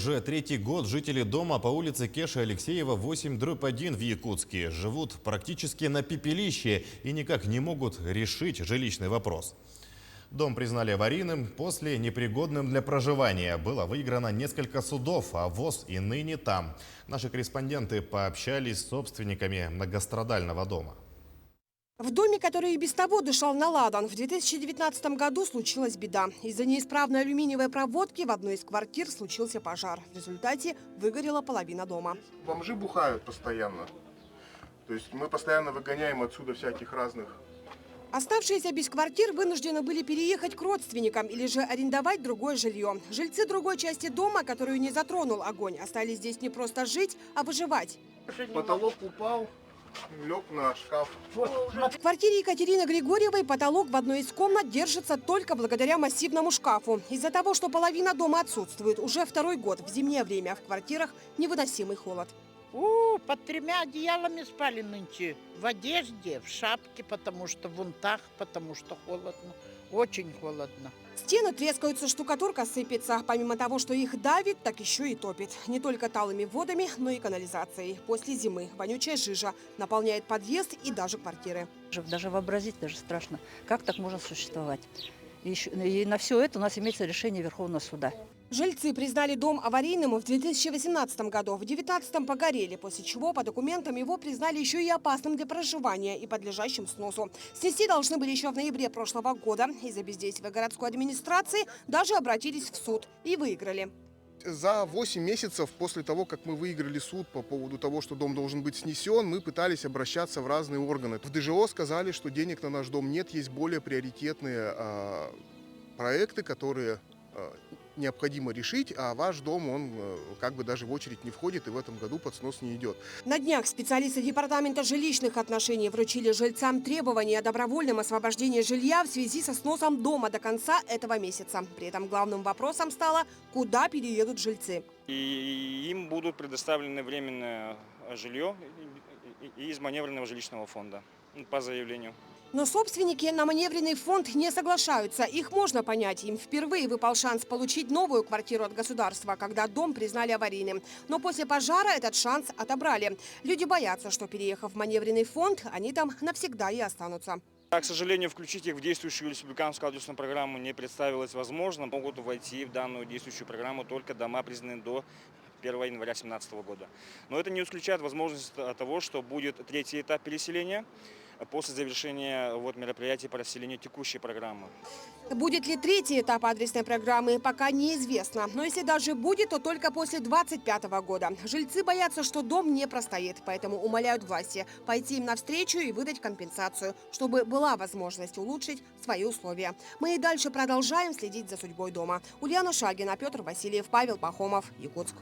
Уже третий год жители дома по улице Кеши Алексеева 8/1 в Якутске живут практически на пепелище и никак не могут решить жилищный вопрос. Дом признали аварийным, после непригодным для проживания. Было выиграно несколько судов, а ВОС и ныне там. Наши корреспонденты пообщались с собственниками многострадального дома. В доме, который и без того дышал на ладан, в 2019 году случилась беда. Из-за неисправной алюминиевой проводки в одной из квартир случился пожар. В результате выгорела половина дома. Бомжи бухают постоянно. То есть мы постоянно выгоняем отсюда всяких разных. Оставшиеся без квартир вынуждены были переехать к родственникам или же арендовать другое жилье. Жильцы другой части дома, которую не затронул огонь, остались здесь не просто жить, а выживать. Потолок упал, лег на шкаф. В квартире Екатерины Григорьевой потолок в одной из комнат держится только благодаря массивному шкафу. Из-за того, что половина дома отсутствует уже второй год, в зимнее время в квартирах невыносимый холод. Под 3 одеялами спали нынче. В одежде, в шапке, потому что в унтах, потому что холодно. Очень холодно. Стены трескаются, штукатурка сыпется. Помимо того, что их давит, так еще и топит. Не только талыми водами, но и канализацией. После зимы вонючая жижа наполняет подъезд и даже квартиры. Даже вообразить даже страшно, как так можно существовать. И на все это у нас имеется решение Верховного суда. Жильцы признали дом аварийным в 2018 году. В 2019 погорели, после чего по документам его признали еще и опасным для проживания и подлежащим сносу. Снести должны были еще в ноябре прошлого года. Из-за бездействия городской администрации даже обратились в суд и выиграли. За 8 месяцев после того, как мы выиграли суд по поводу того, что дом должен быть снесен, мы пытались обращаться в разные органы. В ДЖО сказали, что денег на наш дом нет, есть более приоритетные проекты, которые необходимо решить, а ваш дом, он как бы даже в очередь не входит и в этом году под снос не идет. На днях специалисты Департамента жилищных отношений вручили жильцам требования о добровольном освобождении жилья в связи со сносом дома до конца этого месяца. При этом главным вопросом стало, куда переедут жильцы. И им будут предоставлены временное жилье из маневренного жилищного фонда по заявлению. Но собственники на маневренный фонд не соглашаются. Их можно понять. Им впервые выпал шанс получить новую квартиру от государства, когда дом признали аварийным. Но после пожара этот шанс отобрали. Люди боятся, что, переехав в маневренный фонд, они там навсегда и останутся. К сожалению, включить их в действующую республиканскую адресную программу не представилось возможным. Могут войти в данную действующую программу только дома, признанные до 1 января 2017 года. Но это не исключает возможность того, что будет третий этап переселения после завершения мероприятий по расселению текущей программы. Будет ли третий этап адресной программы, пока неизвестно. Но если даже будет, то только после 2025 года. Жильцы боятся, что дом не простоит, поэтому умоляют власти пойти им навстречу и выдать компенсацию, чтобы была возможность улучшить свои условия. Мы и дальше продолжаем следить за судьбой дома. Ульяна Шагина, Петр Васильев, Павел Пахомов, Якутск.